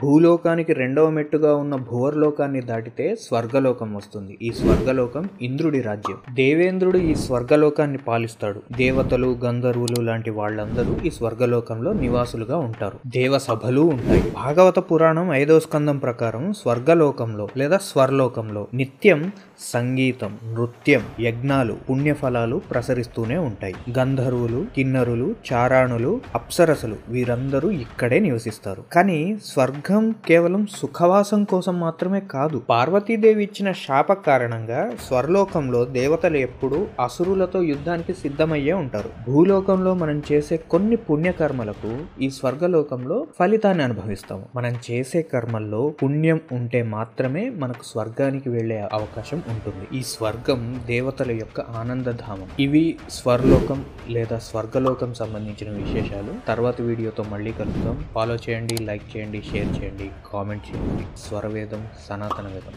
భూలోకానికి రెండవ మెట్టుగా ఉన్న భువర్లోకాన్ని దాటితే స్వర్గలోకం వస్తుంది. ఈ స్వర్గలోకం ఇంద్రుడి రాజ్యం. దేవేంద్రుడు ఈ స్వర్గలోకాన్ని పాలిస్తాడు. దేవతలు, గంధర్వులు లాంటి వాళ్ళందరూ ఈ స్వర్గలోకంలో నివాసులుగా ఉంటారు. దేవ సభలు ఉంటాయి. భాగవత పురాణం 5వ స్కందం ప్రకారం స్వర్గలోకంలో లేదా స్వర్లోకంలో నిత్యం సంగీతం, నృత్యం, యజ్ఞాలు, పుణ్యఫలాలు ప్రసరిస్తూనే ఉంటాయి. గంధర్వులు, కిన్నరులు, చారాణులు, అప్సరసలు వీరందరూ ఇక్కడే నివసిస్తారు. కానీ స్వర్గం కేవలం సుఖవాసం కోసం మాత్రమే కాదు. పార్వతీదేవి ఇచ్చిన శాప కారణంగా స్వర్లోకంలో దేవతలు ఎప్పుడూ అసురులతో యుద్ధానికి సిద్ధమయ్యే ఉంటారు. భూలోకంలో మనం చేసే కొన్ని పుణ్యకర్మలకు ఈ స్వర్గలోకంలో ఫలితాన్ని అనుభవిస్తాము. మనం చేసే కర్మల్లో పుణ్యం ఉంటే మాత్రమే మనకు స్వర్గానికి వెళ్లే అవకాశం ఉంటుంది. ఈ స్వర్గం దేవతల యొక్క ఆనందధామం. ఇవి స్వర్లోకం లేదా స్వర్గలోకం సంబంధించిన విశేషాలు. తర్వాత వీడియోతో మళ్ళీ కలుద్దాం. ఫాలో చేయండి, లైక్ చేయండి, షేర్ చేయండి, కామెంట్ చేయండి. స్వరవేదం, సనాతన వేదం.